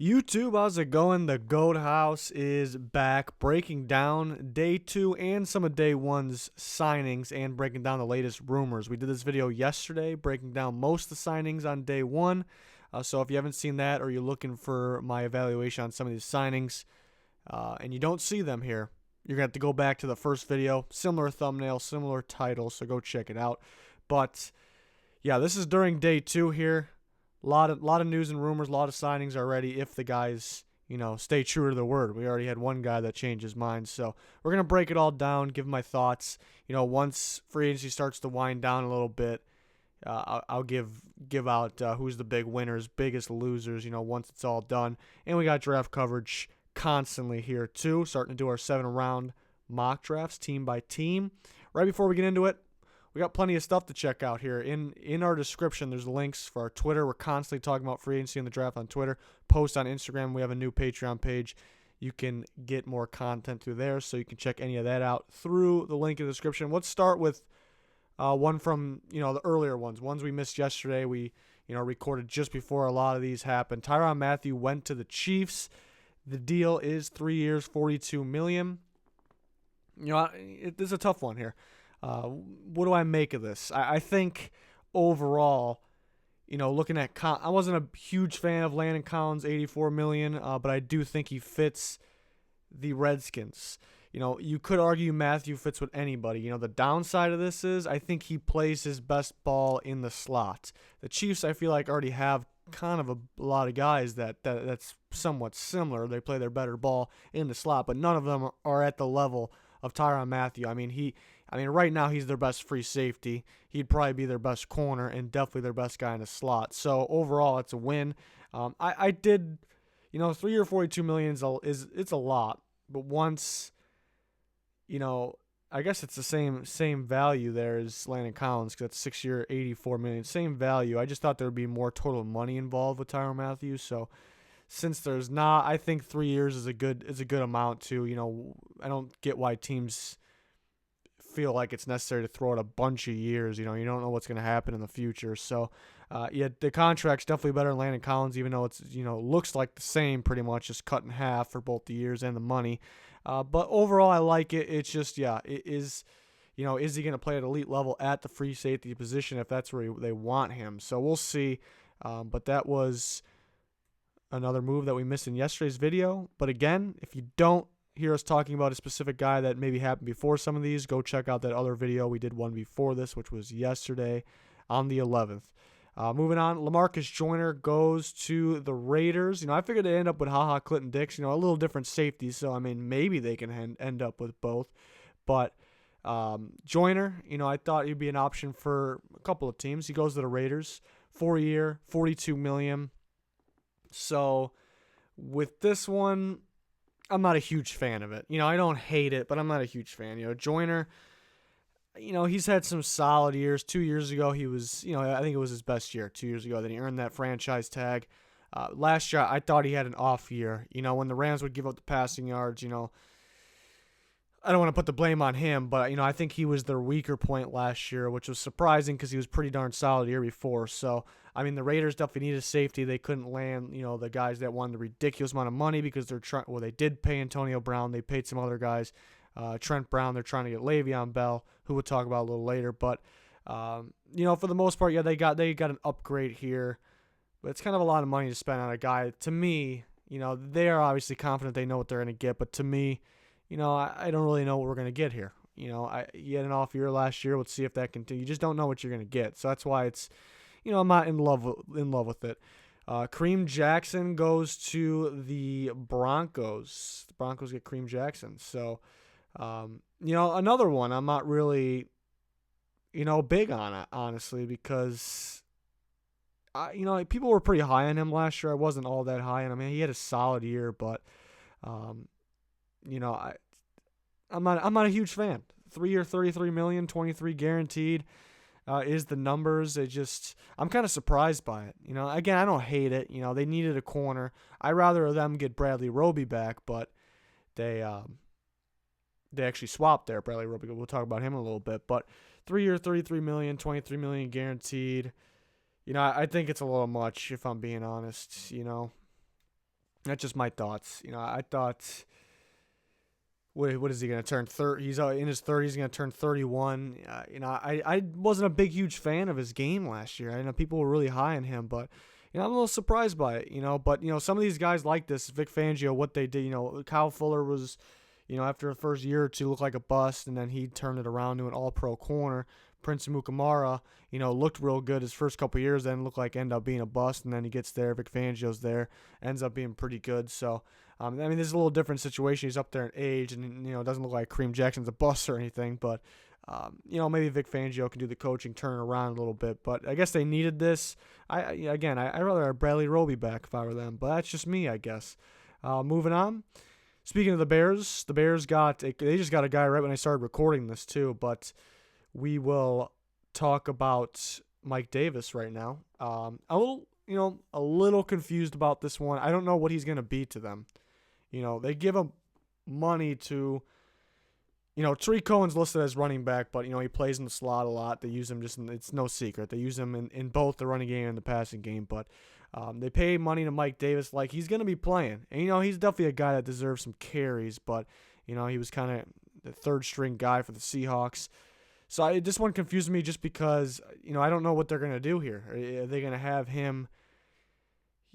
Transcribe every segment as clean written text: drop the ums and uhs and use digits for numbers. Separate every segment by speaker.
Speaker 1: YouTube, how's it going? The Goat House is back, breaking down day 2 and some of day 1's signings and breaking down the latest rumors. We did this video yesterday, breaking down most of the signings on day 1. So if you haven't seen that or you're looking for my evaluation on some of these signings and you don't see them here, you're going to have to go back to the first video. Similar thumbnail, similar title, so go check it out. But yeah, this is during day 2 here. A lot of news and rumors, a lot of signings already if the guys, stay true to their word. We already had one guy that changed his mind. So we're going to break it all down, give my thoughts. Once free agency starts to wind down a little bit, I'll give out who's the big winners, biggest losers, once it's all done. And we got draft coverage constantly here too, starting to do our 7-round mock drafts team by team. Right before we get into it, we got plenty of stuff to check out here. In our description, there's links for our Twitter. We're constantly talking about free agency and the draft on Twitter. Post on Instagram. We have a new Patreon page. You can get more content through there, so you can check any of that out through the link in the description. Let's start with one from the earlier ones we missed yesterday. We recorded just before a lot of these happened. Tyrann Mathieu went to the Chiefs. The deal is 3 years, $42 million. This is a tough one here. What do I make of this? I think overall, looking at I wasn't a huge fan of Landon Collins, $84 million, but I do think he fits the Redskins. You could argue Mathieu fits with anybody. The downside of this is I think he plays his best ball in the slot. The Chiefs, I feel like, already have kind of a lot of guys that's somewhat similar. They play their better ball in the slot, but none of them are at the level of Tyrann Mathieu. I mean, right now he's their best free safety. He'd probably be their best corner and definitely their best guy in the slot. So overall, it's a win. I did, 3 year $42 million it's a lot, but once, I guess it's the same value there as Landon Collins because that's 6 year $84 million. Same value. I just thought there would be more total money involved with Tyrann Mathieu. So since there's not, I think 3 years is a good amount too. I don't get why teams feel like it's necessary to throw out a bunch of years. You don't know what's going to happen in the future. So, the contract's definitely better than Landon Collins, even though it's, looks like the same pretty much, just cut in half for both the years and the money. But overall, I like it. It's just, is he going to play at elite level at the free safety position if that's where they want him? So we'll see. But that was another move that we missed in yesterday's video. But again, if you don't hear us talking about a specific guy that maybe happened before some of these, go check out that other video. We did one before this, which was yesterday on the 11th. Moving on, LaMarcus Joyner goes to the Raiders. I figured they end up with HaHa Clinton Dix, a little different safety, so maybe they can end up with both. But Joyner, I thought he'd be an option for a couple of teams. He goes to the Raiders, 4 year, $42 million. So with this one, I'm not a huge fan of it. I don't hate it, but I'm not a huge fan. Joyner, he's had some solid years. 2 years ago, he was, I think it was his best year 2 years ago. Then he earned that franchise tag. Last year, I thought he had an off year. When the Rams would give up the passing yards, I don't want to put the blame on him, but, I think he was their weaker point last year, which was surprising because he was pretty darn solid the year before. So, the Raiders definitely needed safety. They couldn't land, the guys that wanted a ridiculous amount of money because they did pay Antonio Brown. They paid some other guys. Trent Brown, they're trying to get Le'Veon Bell, who we'll talk about a little later. But, for the most part, they got an upgrade here. But it's kind of a lot of money to spend on a guy. To me, they are obviously confident they know what they're going to get. But to me, I don't really know what we're going to get here. He had an off year last year. Let's see if that continues. You just don't know what you're going to get. So that's why it's, I'm not in love with it. Kareem Jackson goes to the Broncos. The Broncos get Kareem Jackson. So, another one I'm not really, big on it, honestly, because, people were pretty high on him last year. I wasn't all that high on him. He had a solid year, but, I'm not a huge fan. 3 year, $33 million, 23 guaranteed. Is the numbers. I'm kind of surprised by it. Again, I don't hate it. They needed a corner. I'd rather them get Bradley Roby back, but they actually swapped there, Bradley Roby. We'll talk about him in a little bit. But 3 year, $33 million, $23 million guaranteed. I think it's a little much if I'm being honest. That's just my thoughts. I thought, what is he going to turn 30? He's in his 30s. He's going to turn 31. I wasn't a big, huge fan of his game last year. I know people were really high on him, but I'm a little surprised by it. But some of these guys like this. Vic Fangio, what they did. Kyle Fuller was, after the first year or two, looked like a bust, and then he turned it around to an All-Pro corner. Prince Mukamara, looked real good his first couple of years, then looked like ended up being a bust, and then he gets there. Vic Fangio's there, ends up being pretty good. So, this is a little different situation. He's up there in age, and it doesn't look like Kareem Jackson's a bust or anything, but maybe Vic Fangio can do the coaching, turn it around a little bit. But I guess they needed this. I'd rather have Bradley Roby back if I were them, but that's just me, I guess. Moving on. Speaking of the Bears they just got a guy right when I started recording this too, but we will talk about Mike Davis right now. A little confused about this one. I don't know what he's going to be to them. They give him money to, Tariq Cohen's listed as running back, but, he plays in the slot a lot. They use him it's no secret. They use him in both the running game and the passing game, but they pay money to Mike Davis like he's going to be playing. And, he's definitely a guy that deserves some carries, but, he was kind of the third string guy for the Seahawks. So this one confused me just because, I don't know what they're going to do here. Are they going to have him,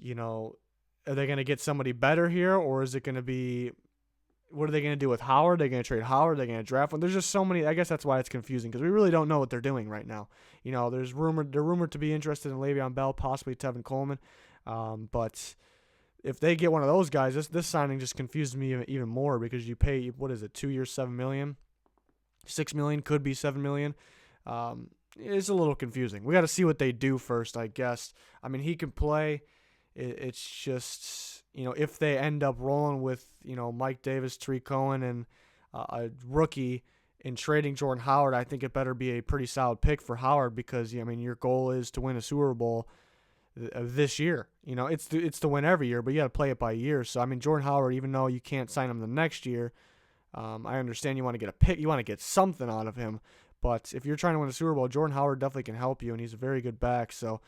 Speaker 1: are they going to get somebody better here? Or is it going to be, what are they going to do with Howard? Are they going to trade Howard? Are they going to draft one? There's just so many. I guess that's why it's confusing because we really don't know what they're doing right now. They're rumored to be interested in Le'Veon Bell, possibly Tevin Coleman. But if they get one of those guys, this signing just confuses me even more because you pay, 2 years, $7 million? $6 million, could be $7 million. It's a little confusing. We got to see what they do first, I guess. He can play. It's just, if they end up rolling with, Mike Davis, Tariq Cohen, and a rookie in trading Jordan Howard, I think it better be a pretty solid pick for Howard because, your goal is to win a Super Bowl this year. It's to win every year, but you got to play it by year. So, Jordan Howard, even though you can't sign him the next year, I understand you want to get a pick. You want to get something out of him. But if you're trying to win a Super Bowl, Jordan Howard definitely can help you, and he's a very good back. So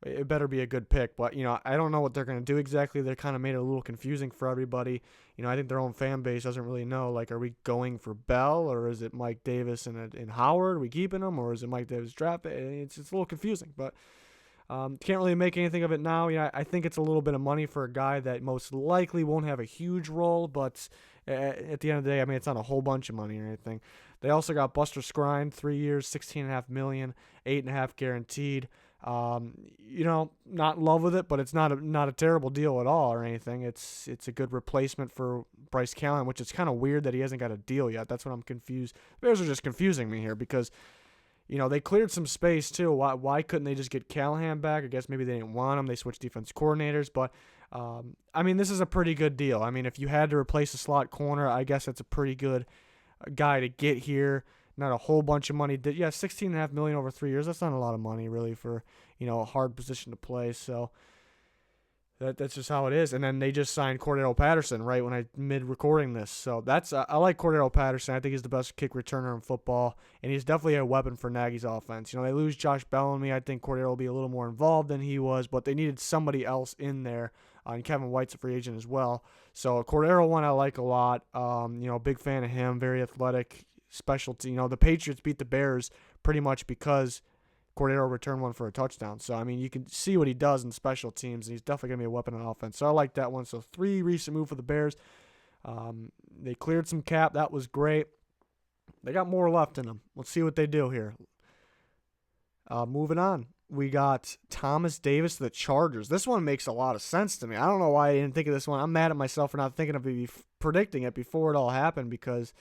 Speaker 1: it better be a good pick. But, I don't know what they're going to do exactly. They kind of made it a little confusing for everybody. I think their own fan base doesn't really know. Like, are we going for Bell, or is it Mike Davis and Howard? Are we keeping him, or is it Mike Davis draft? It's a little confusing. But can't really make anything of it now. I think it's a little bit of money for a guy that most likely won't have a huge role, but at the end of the day, it's not a whole bunch of money or anything. They also got Buster Skrine, 3 years, $16.5 million, $8.5 guaranteed. Not in love with it, but it's not a terrible deal at all or anything. It's a good replacement for Bryce Callahan, which is kind of weird that he hasn't got a deal yet. That's what I'm confused. The Bears are just confusing me here because they cleared some space too. Why couldn't they just get Callahan back? I guess maybe they didn't want him. They switched defense coordinators, but this is a pretty good deal. If you had to replace a slot corner, I guess that's a pretty good guy to get here. Not a whole bunch of money. $16.5 million over 3 years. That's not a lot of money really for a hard position to play. So that's just how it is. And then they just signed Cordero Patterson right when I mid-recording this. So I like Cordero Patterson. I think he's the best kick returner in football, and he's definitely a weapon for Nagy's offense. They lose Josh Bellamy. I think Cordero will be a little more involved than he was, but they needed somebody else in there. And Kevin White's a free agent as well. So Cordero one I like a lot. Big fan of him. Very athletic, specialty. The Patriots beat the Bears pretty much because Cordero returned one for a touchdown. So, you can see what he does in special teams, and he's definitely going to be a weapon on offense. So, I like that one. So, 3 recent moves for the Bears. They cleared some cap. That was great. They got more left in them. Let's see what they do here. Moving on. We got Thomas Davis to the Chargers. This one makes a lot of sense to me. I don't know why I didn't think of this one. I'm mad at myself for not thinking of it, predicting it before it all happened because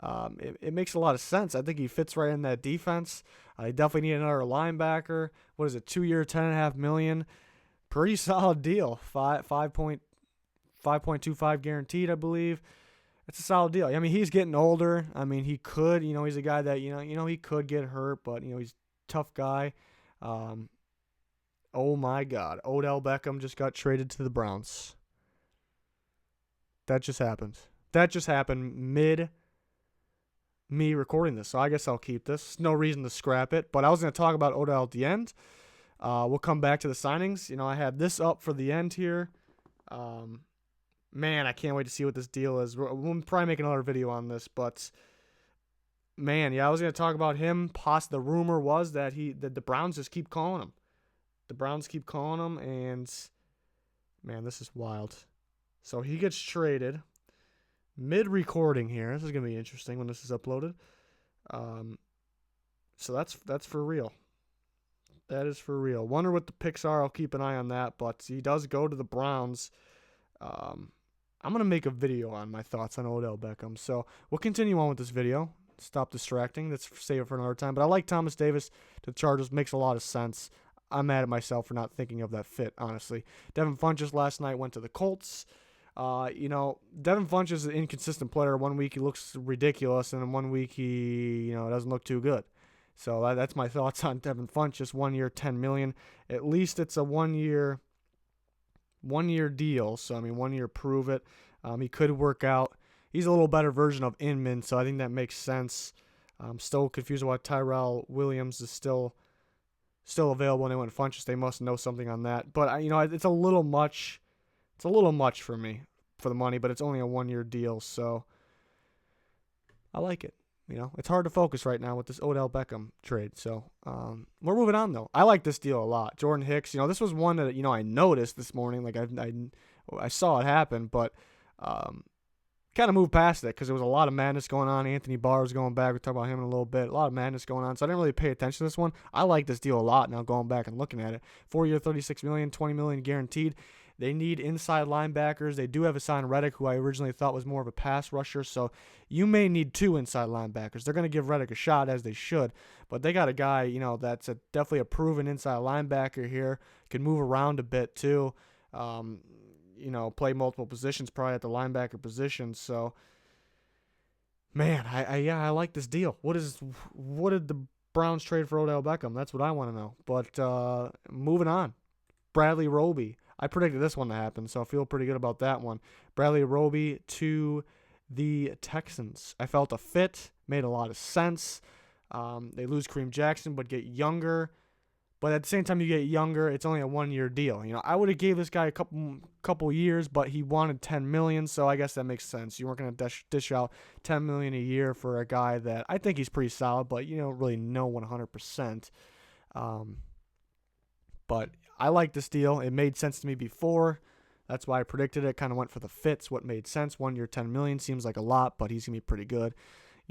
Speaker 1: it makes a lot of sense. I think he fits right in that defense. I definitely need another linebacker. What is it? 2 year, $10.5 million. Pretty solid deal. 5.25 guaranteed, I believe. It's a solid deal. He's getting older. He could. He's a guy that he could get hurt, but he's a tough guy. Oh my God, Odell Beckham just got traded to the Browns. That just happened. That just happened mid me recording this, so I guess I'll keep this. No reason to scrap it, but I was going to talk about Odell at the end. We'll come back to the signings. I had this up for the end here. man, I can't wait to see what this deal is. We'll probably make another video on this, but man, yeah, I was gonna talk about him. The rumor was that the Browns just keep calling him. The Browns keep calling him, and man, this is wild. So he gets traded mid-recording here. This is gonna be interesting when this is uploaded. So that's for real. That is for real. Wonder what the picks are. I'll keep an eye on that. But he does go to the Browns. I'm going to make a video on my thoughts on Odell Beckham. So we'll continue on with this video. Stop distracting. Let's save it for another time. But I like Thomas Davis to the Chargers. Makes a lot of sense. I'm mad at myself for not thinking of that fit, honestly. Devin Funchess last night went to the Colts. Devin Funchess is an inconsistent player. 1 week he looks ridiculous, and in 1 week he, doesn't look too good. So that's my thoughts on Devin Funchess. 1 year, $10 million. At least it's a 1 year deal. So 1 year, prove it. He could work out. He's a little better version of Inman, so I think that makes sense. I'm still confused about Tyrell Williams is still available, and they went Funchess. They must know something on that. But it's a little much. It's a little much for me for the money, but it's only a 1 year deal, so I like it. It's hard to focus right now with this Odell Beckham trade. So we're moving on, though. I like this deal a lot. Jordan Hicks, this was one that, I noticed this morning. Like, I saw it happen, but kind of moved past it because there was a lot of madness going on. Anthony Barr was going back. We'll talk about him in a little bit. A lot of madness going on. So I didn't really pay attention to this one. I like this deal a lot now going back and looking at it. 4 year, $36 million, $20 million guaranteed. They need inside linebackers. They do have Hassan Reddick, who I originally thought was more of a pass rusher. So you may need 2 inside linebackers. They're going to give Reddick a shot, as they should. But they got a guy, that's definitely a proven inside linebacker here. Can move around a bit, too. Play multiple positions, probably at the linebacker position. So, man, I like this deal. What did the Browns trade for Odell Beckham? That's what I want to know. But moving on. Bradley Roby. I predicted this one to happen, so I feel pretty good about that one. Bradley Roby to the Texans. I felt a fit, made a lot of sense. They lose Kareem Jackson, but get younger. But at the same time, you get younger, it's only a 1 year deal. I would have gave this guy a couple years, but he wanted $10 million, so I guess that makes sense. You weren't going to dish out $10 million a year for a guy that I think he's pretty solid, but you don't really know 100%. But I like this deal. It made sense to me before. That's why I predicted it. Kind of went for the fits, what made sense. 1 year, $10 million seems like a lot, but he's going to be pretty good.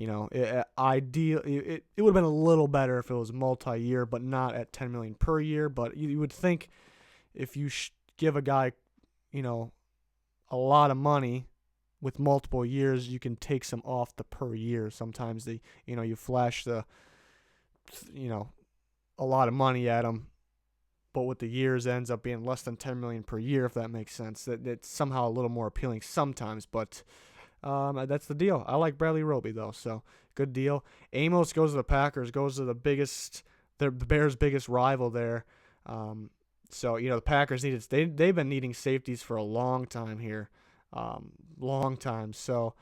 Speaker 1: It would have been a little better if it was multi-year, but not at $10 million per year. But you would think if you give a guy, a lot of money with multiple years, you can take some off the per year. Sometimes you flash a lot of money at them, but with the years ends up being less than $10 million per year, if that makes sense. It's somehow a little more appealing sometimes, but that's the deal. I like Bradley Roby, though, so good deal. Amos goes to the Packers, goes to the Bears' biggest rival there. So, the Packers they've been needing safeties for a long time here. Long time. So,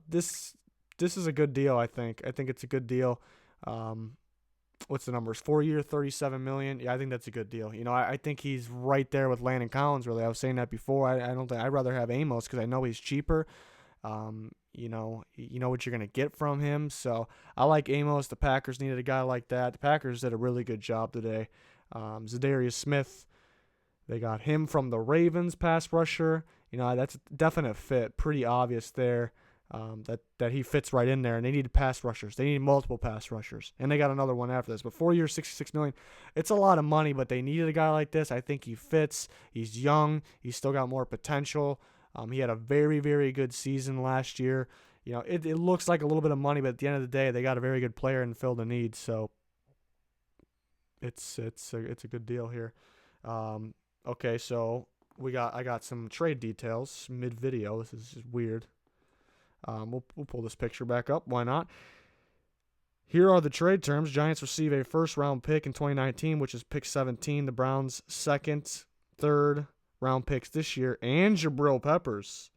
Speaker 1: this is a good deal, I think. I think it's a good deal. What's the numbers? 4 year, $37 million. Yeah, I think that's a good deal. I think he's right there with Landon Collins, really. I was saying that before. I don't think I'd rather have Amos because I know he's cheaper. You know what you're going to get from him. So I like Amos. The Packers needed a guy like that. The Packers did a really good job today. Zadarius Smith, they got him from the Ravens, pass rusher. That's a definite fit. Pretty obvious there. That he fits right in there, and they needed pass rushers. They needed multiple pass rushers, and they got another one after this. But 4 years, $66 million, it's a lot of money, but they needed a guy like this. I think he fits. He's young. He's still got more potential. He had a very, very good season last year. It looks like a little bit of money, but at the end of the day, they got a very good player and filled a need. So it's a good deal here. Okay, so I got some trade details mid video. This is just weird. We'll pull this picture back up. Why not? Here are the trade terms. Giants receive a first-round pick in 2019, which is pick 17. The Browns' second, third-round picks this year, and Jabril Peppers.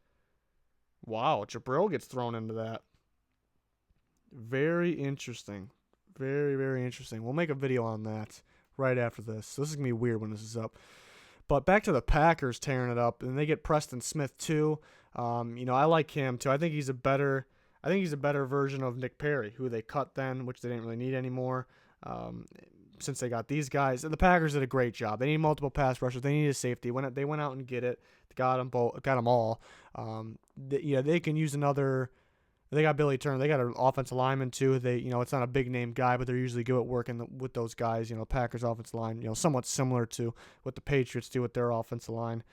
Speaker 1: Wow, Jabril gets thrown into that. Very interesting. Very, very interesting. We'll make a video on that right after this. This is going to be weird when this is up. But back to the Packers tearing it up, and they get Preston Smith too. I like him too. I think he's a better version of Nick Perry, who they cut then, which they didn't really need anymore. Since they got these guys, the Packers did a great job. They need multiple pass rushers. They need a safety. They went out and get it. Got them all. They can use another. They got Billy Turner. They got an offensive lineman too. It's not a big name guy, but they're usually good at working with those guys. Packers offensive line, somewhat similar to what the Patriots do with their offensive line.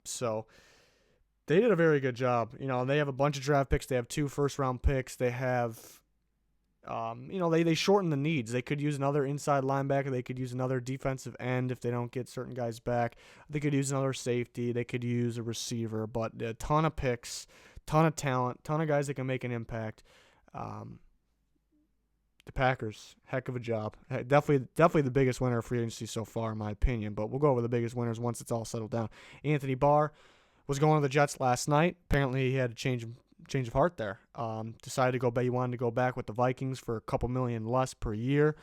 Speaker 1: So they did a very good job. They have a bunch of draft picks. They have 2 first-round picks. They have, they shorten the needs. They could use another inside linebacker. They could use another defensive end if they don't get certain guys back. They could use another safety. They could use a receiver. But a ton of picks, ton of talent, ton of guys that can make an impact. The Packers, heck of a job. Definitely the biggest winner of free agency so far, in my opinion. But we'll go over the biggest winners once it's all settled down. Anthony Barr was going to the Jets last night. Apparently he had a change of heart there. Decided to go back. He wanted to go back with the Vikings for a couple million less per year.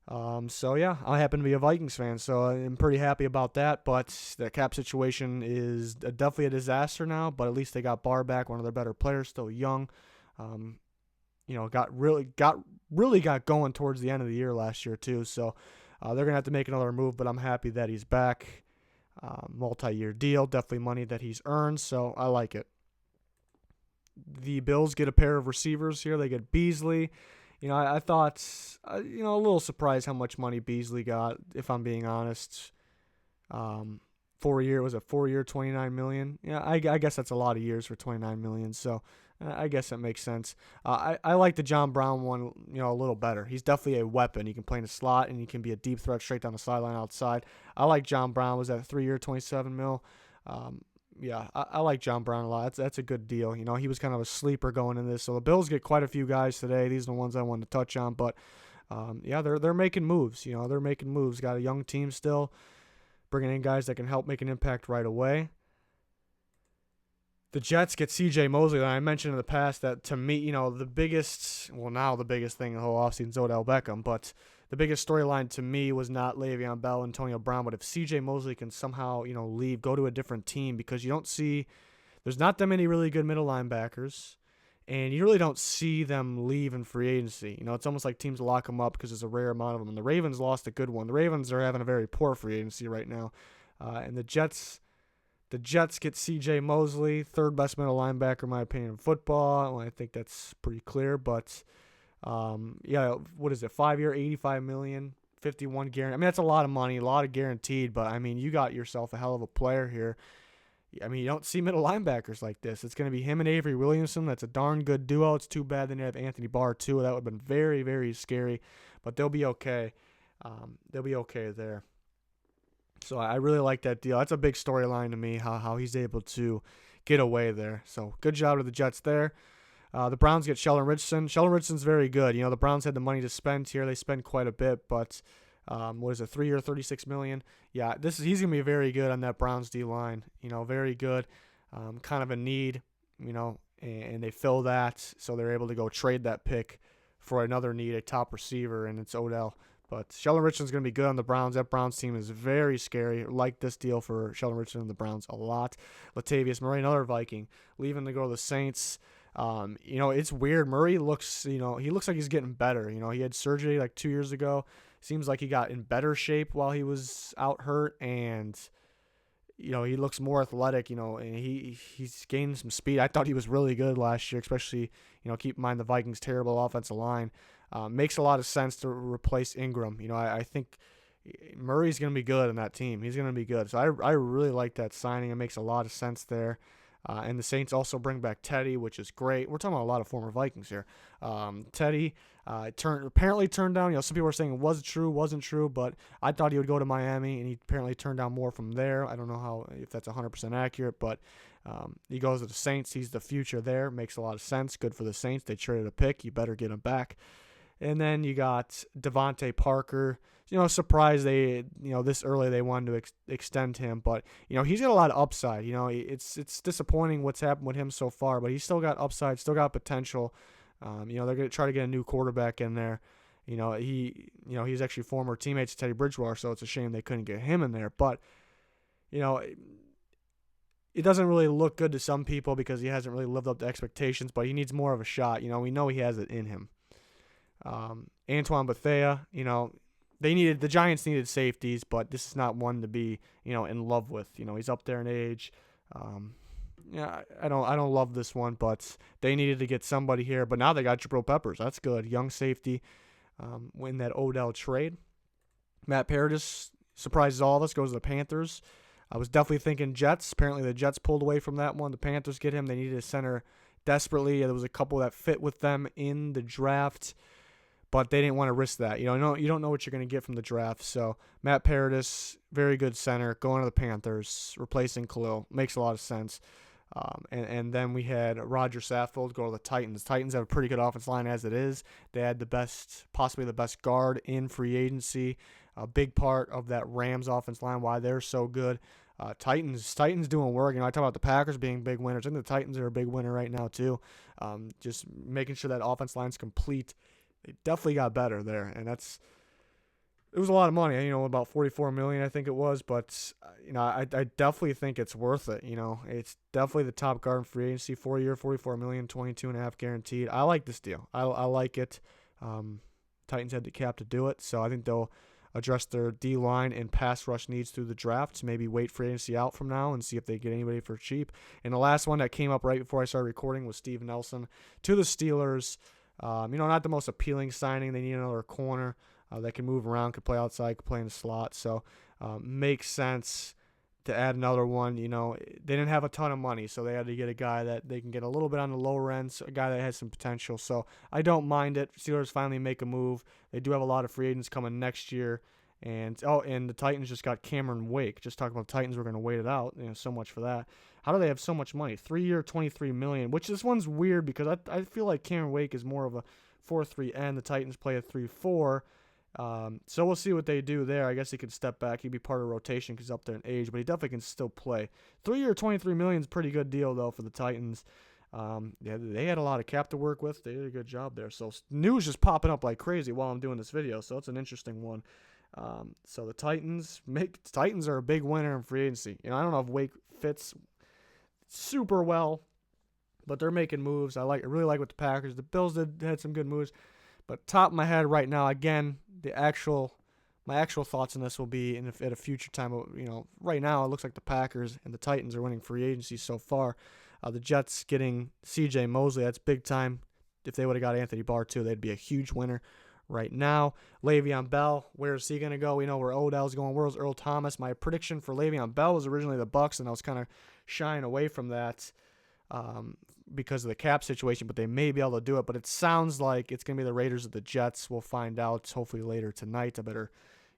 Speaker 1: So yeah, I happen to be a Vikings fan, so I'm pretty happy about that. But the cap situation is definitely a disaster now. But at least they got Barr back, one of their better players, still young. Got going towards the end of the year last year too. So they're gonna have to make another move. But I'm happy that he's back. Multi-year deal, definitely money that he's earned. So I like it. The Bills get a pair of receivers here. They get Beasley. I thought, a little surprised how much money Beasley got, if I'm being honest. 4 year, was it 4 year, $29 million? Yeah, I guess that's a lot of years for $29 million. So I guess that makes sense. I like the John Brown one, a little better. He's definitely a weapon. He can play in the slot, and he can be a deep threat straight down the sideline outside. I like John Brown. Was that 3 year, $27 million? Yeah, I like John Brown a lot. That's a good deal. He was kind of a sleeper going in this. So the Bills get quite a few guys today. These are the ones I wanted to touch on. But, they're making moves. They're making moves. Got a young team still, bringing in guys that can help make an impact right away. The Jets get C.J. Mosley. And I mentioned in the past that, to me, the biggest thing in the whole offseason is Odell Beckham. But the biggest storyline to me was not Le'Veon Bell, Antonio Brown, but if C.J. Mosley can somehow, leave, go to a different team, because there's not that many really good middle linebackers, and you really don't see them leave in free agency. It's almost like teams lock them up because there's a rare amount of them. And the Ravens lost a good one. The Ravens are having a very poor free agency right now. And the Jets get C.J. Mosley, third best middle linebacker, in my opinion, in football. Well, I think that's pretty clear, but... what is it? 5 year, $85 million, 51 guaranteed. I mean, that's a lot of money, a lot of guaranteed, but I mean, you got yourself a hell of a player here. I mean, you don't see middle linebackers like this. It's going to be him and Avery Williamson. That's a darn good duo. It's too bad they didn't have Anthony Barr too. That would have been very, very scary, but they'll be okay. They'll be okay there. So I really like that deal. That's a big storyline to me, how he's able to get away there. So good job to the Jets there. The Browns get Sheldon Richardson. Sheldon Richardson's very good. The Browns had the money to spend here. They spend quite a bit, but 3 year, $36 million. Yeah, he's gonna be very good on that Browns D line. Very good. Kind of a need. And they fill that, so they're able to go trade that pick for another need, a top receiver, and it's Odell. But Sheldon Richardson's going to be good on the Browns. That Browns team is very scary. I like this deal for Sheldon Richardson and the Browns a lot. Latavius Murray, another Viking, leaving to go to the Saints. It's weird. Murray looks, he looks like he's getting better. He had surgery like 2 years ago. Seems like he got in better shape while he was out hurt, and he looks more athletic. And he's gained some speed. I thought he was really good last year, especially keep in mind the Vikings' terrible offensive line. Makes a lot of sense to replace Ingram. I think Murray's going to be good on that team. He's going to be good. So I really like that signing. It makes a lot of sense there. And the Saints also bring back Teddy, which is great. We're talking about a lot of former Vikings here. Teddy apparently turned down. Some people are saying it was true, wasn't true, but I thought he would go to Miami, and he apparently turned down more from there. I don't know if that's 100% accurate, but he goes to the Saints. He's the future there. Makes a lot of sense. Good for the Saints. They traded a pick. You better get him back. And then you got Devontae Parker. Surprised they, this early they wanted to extend him, but he's got a lot of upside. It's disappointing what's happened with him so far, but he's still got upside, still got potential. They're gonna try to get a new quarterback in there, He's actually former teammates of Teddy Bridgewater, so it's a shame they couldn't get him in there. But, it doesn't really look good to some people because he hasn't really lived up to expectations, but he needs more of a shot. We know he has it in him. Antoine Bethea, the Giants needed safeties, but this is not one to be, in love with. He's up there in age. I don't love this one, but they needed to get somebody here. But now they got Jabril Peppers. That's good. Young safety. Win that Odell trade. Matt Paradis surprises all of us. Goes to the Panthers. I was definitely thinking Jets. Apparently the Jets pulled away from that one. The Panthers get him. They needed a center desperately. There was a couple that fit with them in the draft, but they didn't want to risk that. You don't know what you're going to get from the draft. So Matt Paradis, very good center, going to the Panthers, replacing Khalil. Makes a lot of sense. And then we had Roger Saffold go to the Titans. Titans have a pretty good offense line as it is. They had possibly the best guard in free agency. A big part of that Rams offense line, why they're so good. Titans doing work. I talk about the Packers being big winners. I think the Titans are a big winner right now too. Just making sure that offense line's complete. They definitely got better there, and it was a lot of money. About $44 million, I think it was. But I definitely think it's worth it. It's definitely the top guard in free agency. 4-year, $44 million, 22.5 guaranteed. I like this deal. I like it. Titans had the cap to do it, so I think they'll address their D-line and pass rush needs through the draft. Maybe wait free agency out from now and see if they get anybody for cheap. And the last one that came up right before I started recording was Steve Nelson to the Steelers. Not the most appealing signing. They need another corner that can move around, could play outside, could play in the slot. So makes sense to add another one. They didn't have a ton of money, so they had to get a guy that they can get a little bit on the lower end, so a guy that has some potential. So I don't mind it. Steelers finally make a move. They do have a lot of free agents coming next year. And the Titans just got Cameron Wake. Just talking about the Titans, we're going to wait it out. So much for that. How do they have so much money? 3-year, $23 million, which this one's weird because I feel like Cameron Wake is more of a 4-3 end. The Titans play a 3-4. So we'll see what they do there. I guess he could step back. He'd be part of rotation because he's up there in age, but he definitely can still play. 3-year, $23 million is a pretty good deal, though, for the Titans. They had a lot of cap to work with. They did a good job there. So news just popping up like crazy while I'm doing this video, so it's an interesting one. So the Titans are a big winner in free agency. I don't know if Wake fits super well, but they're making moves. I really like what the Packers. The Bills had some good moves. But top of my head right now, again, my actual thoughts on this will be at a future time. Right now it looks like the Packers and the Titans are winning free agency so far. The Jets getting C.J. Mosley, that's big time. If they would have got Anthony Barr too, they'd be a huge winner right now. Le'Veon Bell, where's he going to go? We know where Odell's going. Where's Earl Thomas? My prediction for Le'Veon Bell was originally the Bucs, and I was kind of shying away from that because of the cap situation, but they may be able to do it. But it sounds like it's going to be the Raiders or the Jets. We'll find out hopefully later tonight. I better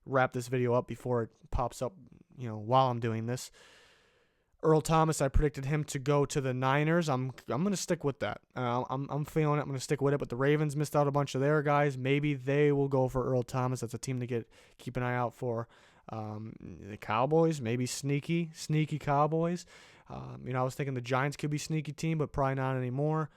Speaker 1: wrap this video up before it pops up, while I'm doing this. Earl Thomas, I predicted him to go to the Niners. I'm going to stick with that. I'm feeling it. I'm going to stick with it. But the Ravens missed out a bunch of their guys. Maybe they will go for Earl Thomas. That's a team to keep an eye out for. The Cowboys, maybe sneaky Cowboys. I was thinking the Giants could be sneaky team, but probably not anymore.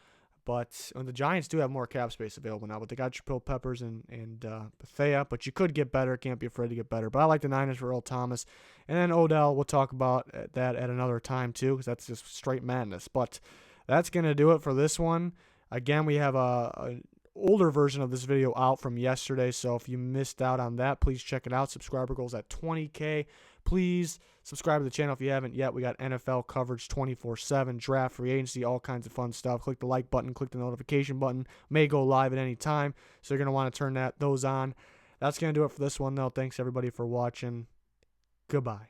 Speaker 1: But the Giants do have more cap space available now, but they got Jabril Peppers and Bethea. But you could get better. Can't be afraid to get better. But I like the Niners for Earl Thomas. And then Odell, we'll talk about that at another time too, because that's just straight madness. But that's going to do it for this one. Again, we have an older version of this video out from yesterday, so if you missed out on that, please check it out. Subscriber goals at 20K. Please subscribe to the channel if you haven't yet. We got NFL coverage 24/7, draft, free agency, all kinds of fun stuff. Click the like button, click the notification button. May go live at any time, so you're going to want to turn those on. That's going to do it for this one, though. Thanks, everybody, for watching. Goodbye.